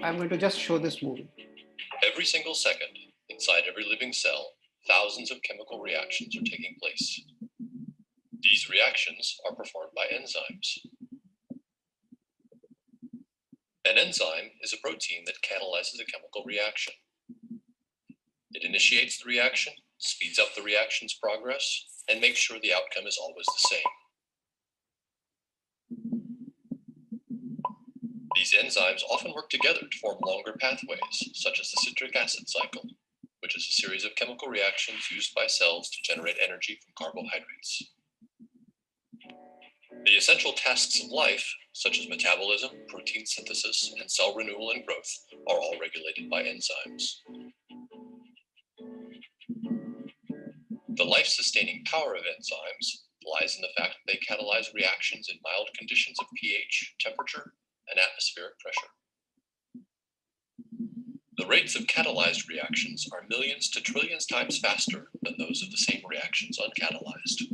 I'm going to just show this movie. Every single second, inside every living cell, thousands of chemical reactions are taking place. These reactions are performed by enzymes. An enzyme is a protein that catalyzes a chemical reaction. It initiates the reaction, speeds up the reaction's progress, and makes sure the outcome is always the same. These enzymes often work together to form longer pathways, such as the citric acid cycle, which is a series of chemical reactions used by cells to generate energy from carbohydrates. The essential tasks of life, such as metabolism, protein synthesis, and cell renewal and growth, are all regulated by enzymes. The life-sustaining power of enzymes lies in the fact that they catalyze reactions in mild conditions of pH, temperature, and atmospheric pressure. The rates of catalyzed reactions are millions to trillions times faster than those of the same reactions uncatalyzed.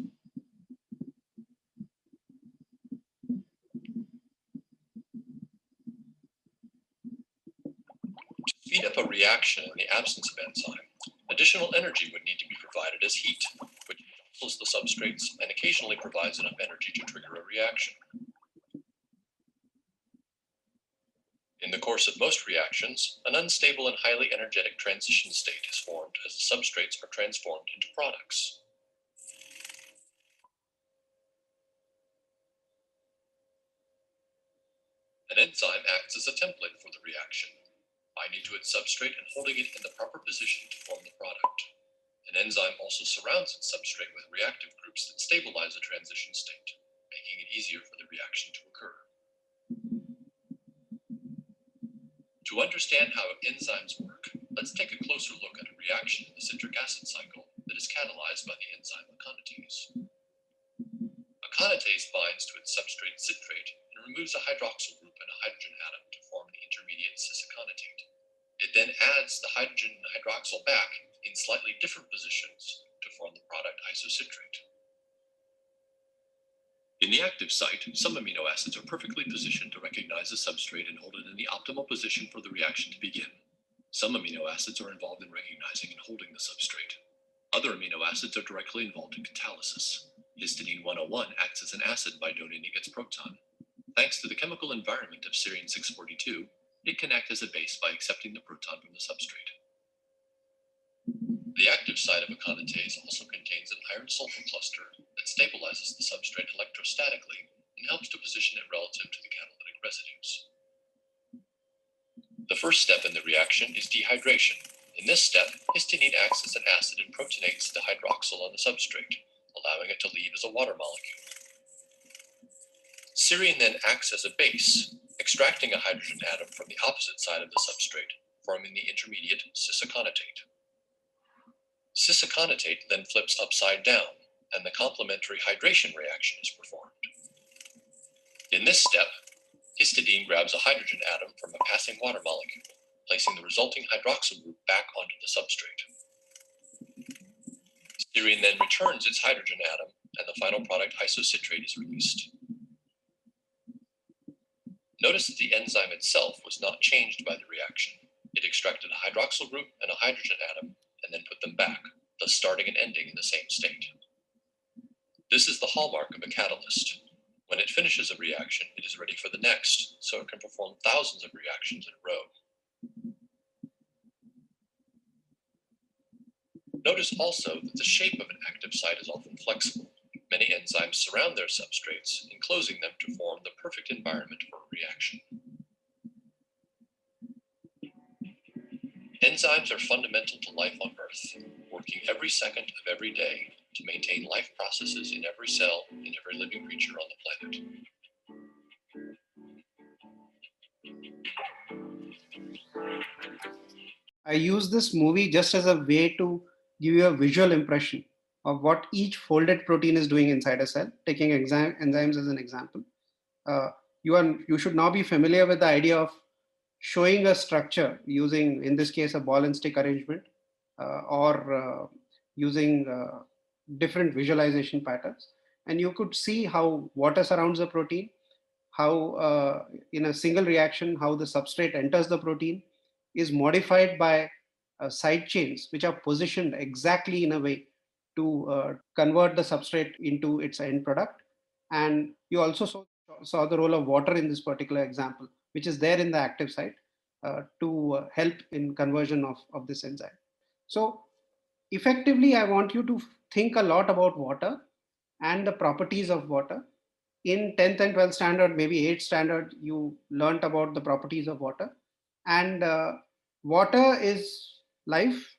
To speed up a reaction in the absence of enzyme, additional energy would need to be provided as heat, which jostles the substrates and occasionally provides enough energy to trigger a reaction. In the course of most reactions, an unstable and highly energetic transition state is formed as the substrates are transformed into products. An enzyme acts as a template for the reaction, binding to its substrate and holding it in the proper position to form the product. An enzyme also surrounds its substrate with reactive groups that stabilize the transition state, making it easier for the reaction to occur. To understand how enzymes work, let's take a closer look at a reaction in the citric acid cycle that is catalyzed by the enzyme aconitase. Aconitase binds to its substrate citrate and removes a hydroxyl group and a hydrogen atom to form the intermediate cis-aconitate. It then adds the hydrogen and hydroxyl back in slightly different positions to form the product isocitrate. In the active site, some amino acids are perfectly positioned to recognize the substrate and hold it in the optimal position for the reaction to begin. Some amino acids are involved in recognizing and holding the substrate. Other amino acids are directly involved in catalysis. Histidine 101 acts as an acid by donating its proton. Thanks to the chemical environment of serine 642, it can act as a base by accepting the proton from the substrate. The active site of aconitase also contains an iron sulfur cluster that stabilizes the substrate electrostatically and helps to position it relative to the catalytic residues. The first step in the reaction is dehydration. In this step, histidine acts as an acid and protonates the hydroxyl on the substrate, allowing it to leave as a water molecule. Serine then acts as a base, extracting a hydrogen atom from the opposite side of the substrate, forming the intermediate cis-aconitate. Cis-aconitate then flips upside down, and the complementary hydration reaction is performed. In this step, histidine grabs a hydrogen atom from a passing water molecule, placing the resulting hydroxyl group back onto the substrate. Serine then returns its hydrogen atom, and the final product isocitrate is released. Notice that the enzyme itself was not changed by the reaction. It extracted a hydroxyl group and a hydrogen atom, and then put them back, thus starting and ending in the same state. This is the hallmark of a catalyst. When it finishes a reaction, it is ready for the next, so it can perform thousands of reactions in a row. Notice also that the shape of an active site is often flexible. Many enzymes surround their substrates, enclosing them to form the perfect environment for a reaction. Enzymes are fundamental to life on Earth, working every second of every day to maintain life processes in every cell in every living creature on the planet. I use this movie just as a way to give you a visual impression of what each folded protein is doing inside a cell, taking enzymes as an example. You should now be familiar with the idea of showing a structure using, in this case, a ball and stick arrangement, or using different visualization patterns. And you could see how water surrounds the protein, how in a single reaction, how the substrate enters the protein is modified by side chains, which are positioned exactly in a way to convert the substrate into its end product. And you also saw the role of water in this particular example, which is there in the active site to help in conversion of this enzyme. So effectively, I want you to think a lot about water and the properties of water. In 10th and 12th standard, maybe 8th standard, you learnt about the properties of water. And water is life.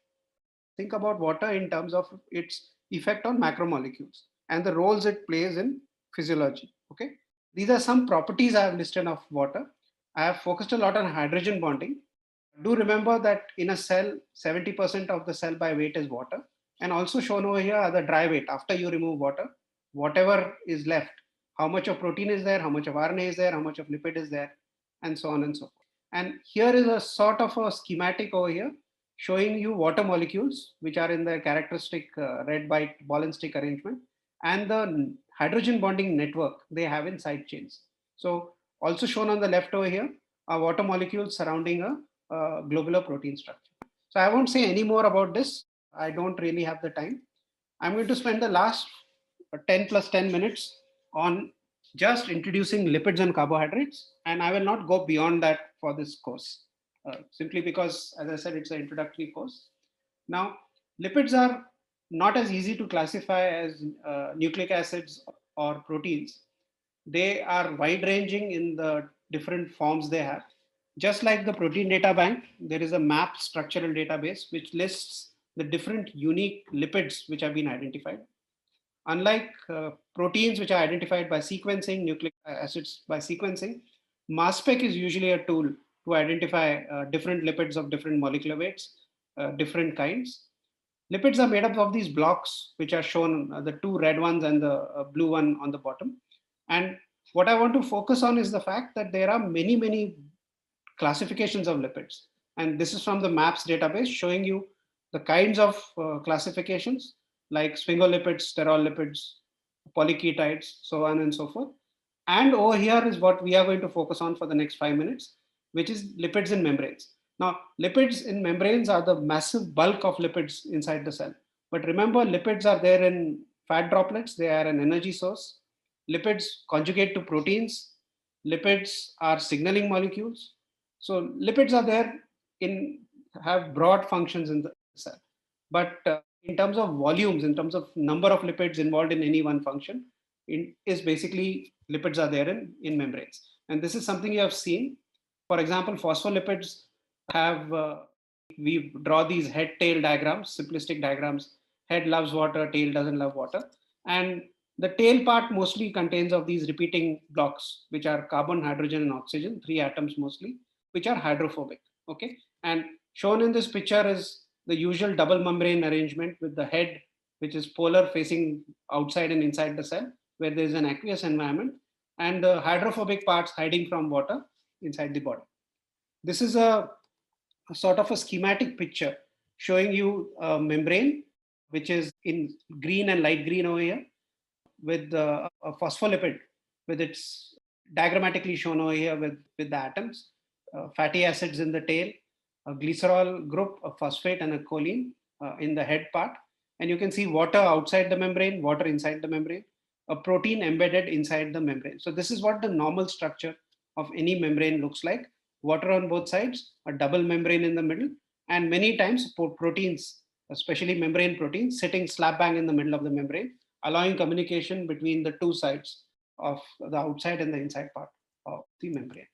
Think about water in terms of its effect on macromolecules and the roles it plays in physiology. Okay, these are some properties I have listed of water. I have focused a lot on hydrogen bonding. Do remember that in a cell, 70% of the cell by weight is water. And also shown over here are the dry weight. After you remove water, whatever is left, how much of protein is there, how much of RNA is there, how much of lipid is there, and so on and so forth. And here is a sort of a schematic over here showing you water molecules, which are in the characteristic red, white ball and stick arrangement, and the hydrogen bonding network they have in side chains. So also shown on the left over here are water molecules surrounding a globular protein structure. So I won't say any more about this. I don't really have the time. I'm going to spend the last 10 plus 10 minutes on just introducing lipids and carbohydrates, and I will not go beyond that for this course, simply because, as I said, it's an introductory course. Now, lipids are not as easy to classify as nucleic acids or proteins. They are wide ranging in the different forms they have. Just like the protein data bank, there is a map structural database which lists the different unique lipids which have been identified. Unlike proteins which are identified by sequencing, nucleic acids by sequencing, mass spec is usually a tool to identify different lipids of different molecular weights, different kinds. Lipids are made up of these blocks, which are shown, the two red ones and the blue one on the bottom. And what I want to focus on is the fact that there are many, many classifications of lipids. And this is from the MAPS database showing you the kinds of classifications like sphingolipids, sterol polyketides, so on and so forth. And over here is what we are going to focus on for the next 5 minutes, which is lipids in membranes. Now, lipids in membranes are the massive bulk of lipids inside the cell. But remember, lipids are there in fat droplets, they are an energy source. Lipids conjugate to proteins. Lipids are signaling molecules. So lipids are there in have broad functions in the cell. But in terms of volumes, in terms of number of lipids involved in any one function, is basically lipids are there in membranes. And this is something you have seen. For example, phospholipids have, we draw these head-tail diagrams, simplistic diagrams. Head loves water, tail doesn't love water. And the tail part mostly contains of these repeating blocks, which are carbon, hydrogen, and oxygen, three atoms mostly, which are hydrophobic. Okay. And shown in this picture is the usual double membrane arrangement with the head, which is polar facing outside and inside the cell, where there is an aqueous environment, and the hydrophobic parts hiding from water inside the body. This is a sort of a schematic picture showing you a membrane, which is in green and light green over here, with a phospholipid, with its diagrammatically shown over here with the atoms, fatty acids in the tail, a glycerol group, a phosphate, and a choline in the head part. And you can see water outside the membrane, water inside the membrane, a protein embedded inside the membrane. So this is what the normal structure of any membrane looks like. Water on both sides, a double membrane in the middle, and many times proteins, especially membrane proteins, sitting slap bang in the middle of the membrane, allowing communication between the two sides of the outside and the inside part of the membrane.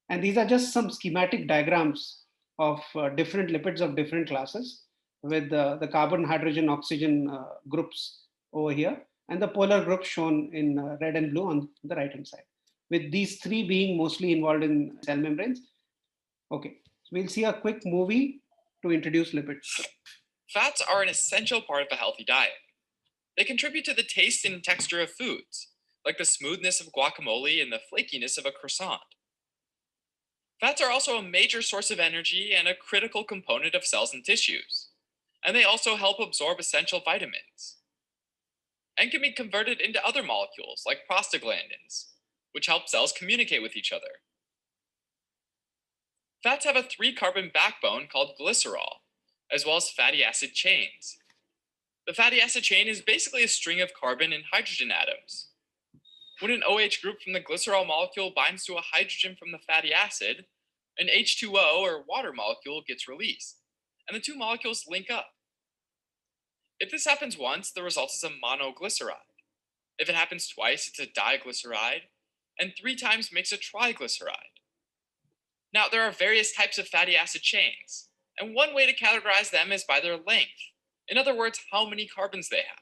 And these are just some schematic diagrams of different lipids of different classes with the carbon, hydrogen, oxygen groups over here, and the polar groups shown in red and blue on the right hand side, with these three being mostly involved in cell membranes. Okay, so we'll see a quick movie to introduce lipids. Fats are an essential part of a healthy diet. They contribute to the taste and texture of foods, like the smoothness of guacamole and the flakiness of a croissant. Fats are also a major source of energy and a critical component of cells and tissues, and they also help absorb essential vitamins, and can be converted into other molecules like prostaglandins, which help cells communicate with each other. Fats have a 3-carbon backbone called glycerol, as well as fatty acid chains. The fatty acid chain is basically a string of carbon and hydrogen atoms. When an OH group from the glycerol molecule binds to a hydrogen from the fatty acid, an H2O or water molecule gets released, and the two molecules link up. If this happens once, the result is a monoglyceride. If it happens twice, it's a diglyceride, and 3 times makes a triglyceride. Now, there are various types of fatty acid chains, and one way to categorize them is by their length. In other words, how many carbons they have.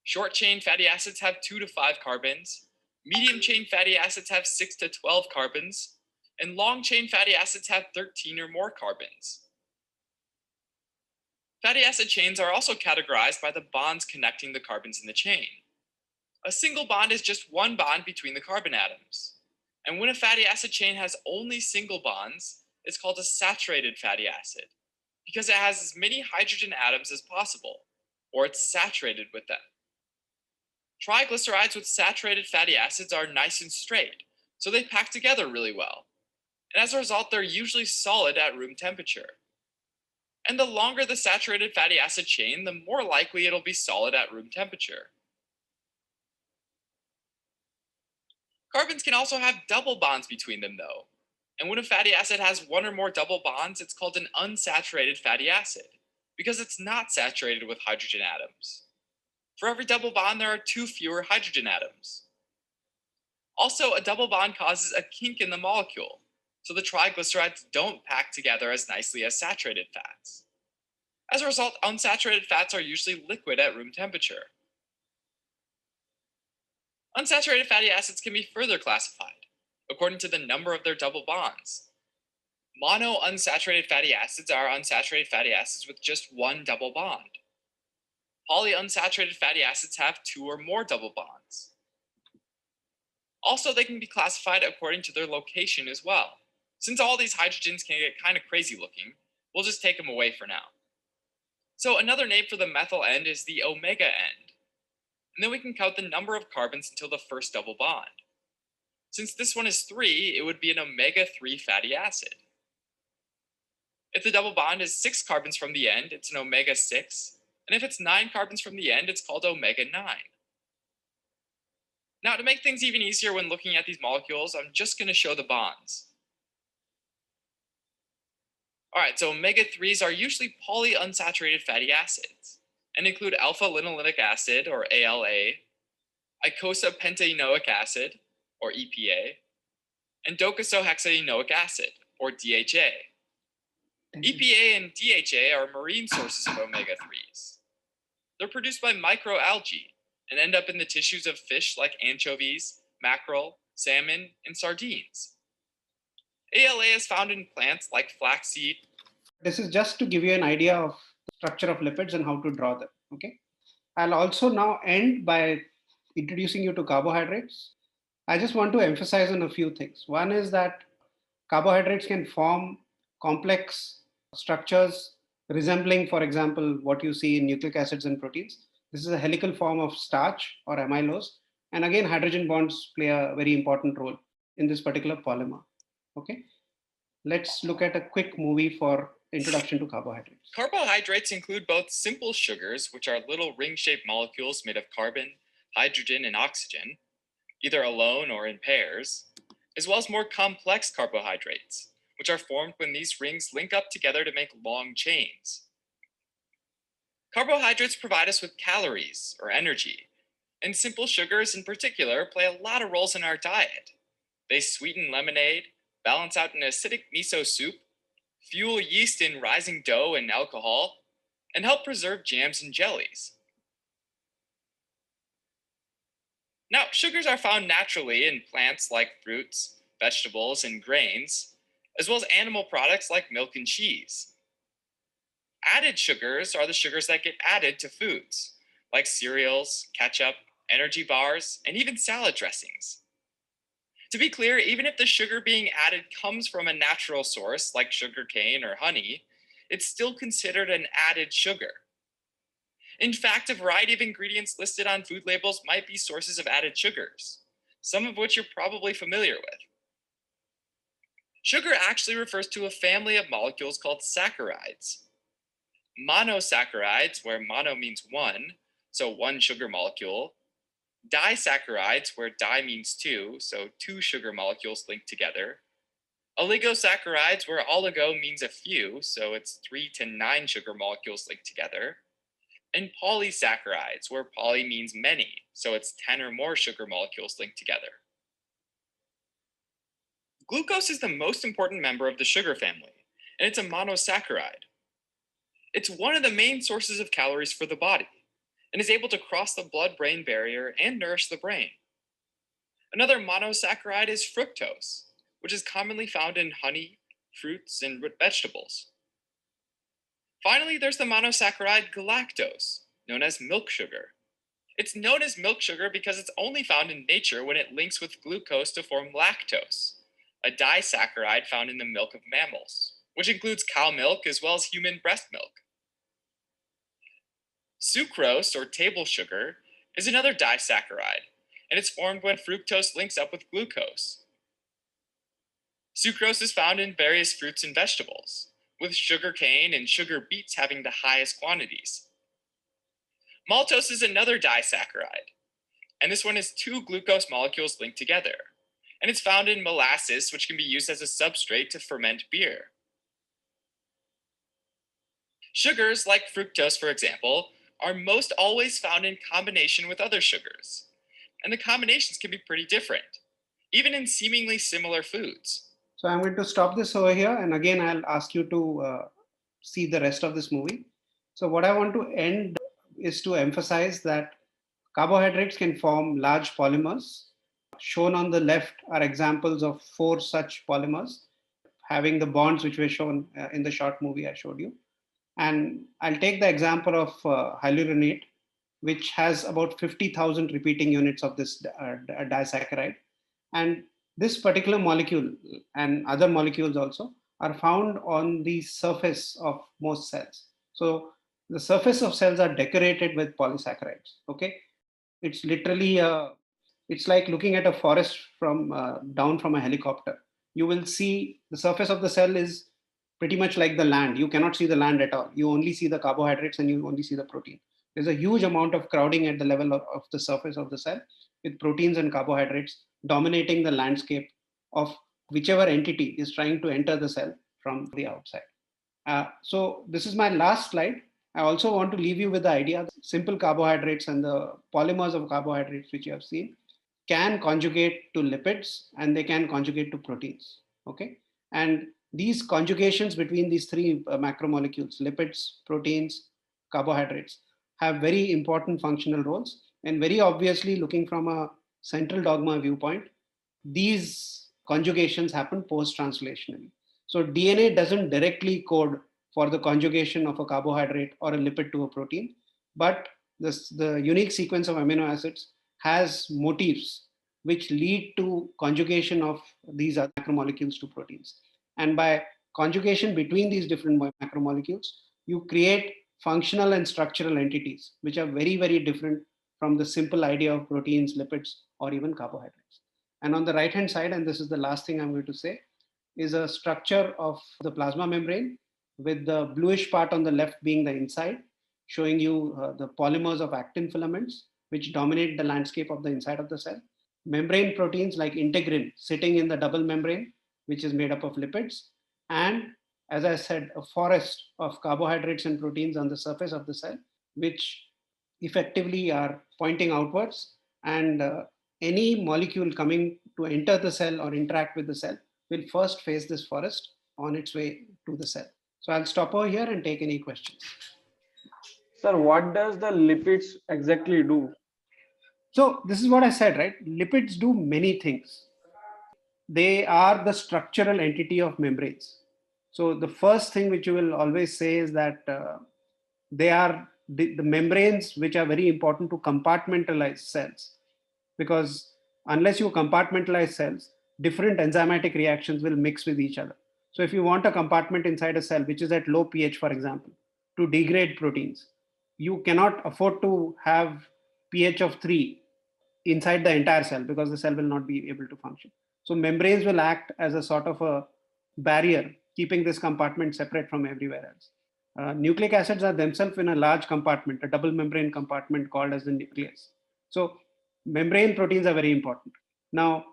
Short chain fatty acids have 2 to 5 carbons, medium chain fatty acids have 6 to 12 carbons, and long chain fatty acids have 13 or more carbons. Fatty acid chains are also categorized by the bonds connecting the carbons in the chain. A single bond is just one bond between the carbon atoms. And when a fatty acid chain has only single bonds, it's called a saturated fatty acid, because it has as many hydrogen atoms as possible, or it's saturated with them. Triglycerides with saturated fatty acids are nice and straight, so they pack together really well. And as a result, they're usually solid at room temperature. And the longer the saturated fatty acid chain, the more likely it'll be solid at room temperature. Carbons can also have double bonds between them, though. And when a fatty acid has one or more double bonds, it's called an unsaturated fatty acid, because it's not saturated with hydrogen atoms. For every double bond, there are 2 fewer hydrogen atoms. Also, a double bond causes a kink in the molecule, so the triglycerides don't pack together as nicely as saturated fats. As a result, unsaturated fats are usually liquid at room temperature. Unsaturated fatty acids can be further classified, according to the number of their double bonds. Monounsaturated fatty acids are unsaturated fatty acids with just one double bond. Polyunsaturated fatty acids have 2 or more double bonds. Also, they can be classified according to their location as well. Since all these hydrogens can get kind of crazy looking, we'll just take them away for now. So another name for the methyl end is the omega end. And then we can count the number of carbons until the first double bond. Since this one is 3, it would be an omega-3 fatty acid. If the double bond is 6 carbons from the end, it's an omega-6. And if it's 9 carbons from the end, it's called omega-9. Now, to make things even easier when looking at these molecules, I'm just going to show the bonds. Alright, so omega-3s are usually polyunsaturated fatty acids and include alpha-linolenic acid, or ALA, icosapentaenoic acid, or EPA, and docosahexaenoic acid, or DHA. EPA and DHA are marine sources of omega-3s. They're produced by microalgae and end up in the tissues of fish like anchovies, mackerel, salmon, and sardines. ALA is found in plants like flaxseed. This is just to give you an idea of the structure of lipids and how to draw them. Okay. I'll also now end by introducing you to carbohydrates. I just want to emphasize on a few things. One is that carbohydrates can form complex structures resembling, for example, what you see in nucleic acids and proteins. This is a helical form of starch or amylose. And again, hydrogen bonds play a very important role in this particular polymer. Okay. Let's look at a quick movie for introduction to carbohydrates. Carbohydrates include both simple sugars, which are little ring-shaped molecules made of carbon, hydrogen, and oxygen, either alone or in pairs, as well as more complex carbohydrates, which are formed when these rings link up together to make long chains. Carbohydrates provide us with calories, or energy, and simple sugars in particular play a lot of roles in our diet. They sweeten lemonade, balance out an acidic miso soup, fuel yeast in rising dough and alcohol, and help preserve jams and jellies. Now, sugars are found naturally in plants like fruits, vegetables, and grains, as well as animal products like milk and cheese. Added sugars are the sugars that get added to foods, like cereals, ketchup, energy bars, and even salad dressings. To be clear, even if the sugar being added comes from a natural source like sugarcane or honey, it's still considered an added sugar. In fact, a variety of ingredients listed on food labels might be sources of added sugars. some of which you're probably familiar with. Sugar actually refers to a family of molecules called saccharides. Monosaccharides, where mono means one, so one sugar molecule. Disaccharides, where di means two, so two sugar molecules linked together. Oligosaccharides, where oligo means a few, so it's 3 to 9 sugar molecules linked together. And polysaccharides, where poly means many, so it's 10 or more sugar molecules linked together. Glucose is the most important member of the sugar family, and it's a monosaccharide. It's one of the main sources of calories for the body, and is able to cross the blood-brain barrier and nourish the brain. Another monosaccharide is fructose, which is commonly found in honey, fruits, and root vegetables. Finally, there's the monosaccharide galactose, known as milk sugar. It's known as milk sugar because it's only found in nature when it links with glucose to form lactose, a disaccharide found in the milk of mammals, which includes cow milk as well as human breast milk. Sucrose, or table sugar, is another disaccharide, and it's formed when fructose links up with glucose. Sucrose is found in various fruits and vegetables, with sugar cane and sugar beets having the highest quantities. Maltose is another disaccharide, and this one has two glucose molecules linked together, and it's found in molasses, which can be used as a substrate to ferment beer. Sugars, like fructose, for example, are most always found in combination with other sugars, and the combinations can be pretty different, even in seemingly similar foods. So I'm going to stop this over here, and again I'll ask you to see the rest of this movie. So what I want to end is to emphasize that carbohydrates can form large polymers. Shown on the left are examples of 4 such polymers having the bonds which were shown in the short movie I showed you. And I'll take the example of hyaluronate, which has about 50,000 repeating units of this disaccharide. And this particular molecule and other molecules also are found on the surface of most cells. So the surface of cells are decorated with polysaccharides. Okay, it's literally it's like looking at a forest from down from a helicopter. You will see the surface of the cell is pretty much like the land. You cannot see the land at all. You only see the carbohydrates and you only see the protein. There's a huge amount of crowding at the level of the surface of the cell, with proteins and carbohydrates dominating the landscape of whichever entity is trying to enter the cell from the outside. So this is my last slide. I also want to leave you with the idea that simple carbohydrates and the polymers of carbohydrates, which you have seen, can conjugate to lipids and they can conjugate to proteins. Okay, and these conjugations between these 3 macromolecules, lipids, proteins, carbohydrates, have very important functional roles. And very obviously, looking from a central dogma viewpoint, these conjugations happen post-translationally. So DNA doesn't directly code for the conjugation of a carbohydrate or a lipid to a protein, but the unique sequence of amino acids has motifs which lead to conjugation of these macromolecules to proteins. And by conjugation between these different macromolecules, you create functional and structural entities, which are very, very different from the simple idea of proteins, lipids, or even carbohydrates. And on the right-hand side, and this is the last thing I'm going to say, is a structure of the plasma membrane, with the bluish part on the left being the inside, showing you the polymers of actin filaments, which dominate the landscape of the inside of the cell. Membrane proteins like integrin sitting in the double membrane, which is made up of lipids. And as I said, a forest of carbohydrates and proteins on the surface of the cell, which effectively are pointing outwards. And any molecule coming to enter the cell or interact with the cell will first face this forest on its way to the cell. So I'll stop over here and take any questions. Sir, what does the lipids exactly do? So this is what I said, right? Lipids do many things. They are the structural entity of membranes. So the first thing which you will always say is that they are the membranes which are very important to compartmentalize cells, because unless you compartmentalize cells, different enzymatic reactions will mix with each other. So if you want a compartment inside a cell which is at low pH, for example, to degrade proteins, you cannot afford to have pH of 3 inside the entire cell, because the cell will not be able to function. So membranes will act as a sort of a barrier, keeping this compartment separate from everywhere else. Nucleic acids are themselves in a large compartment, a double membrane compartment called as the nucleus. So membrane proteins are very important. Now,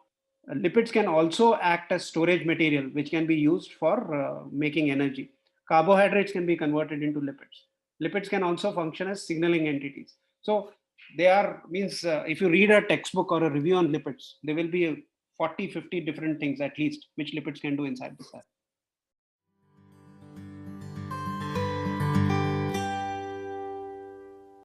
lipids can also act as storage material, which can be used for making energy. Carbohydrates can be converted into lipids. Lipids can also function as signaling entities. So they are, means if you read a textbook or a review on lipids, there will be 40, 50 different things at least which lipids can do inside the cell.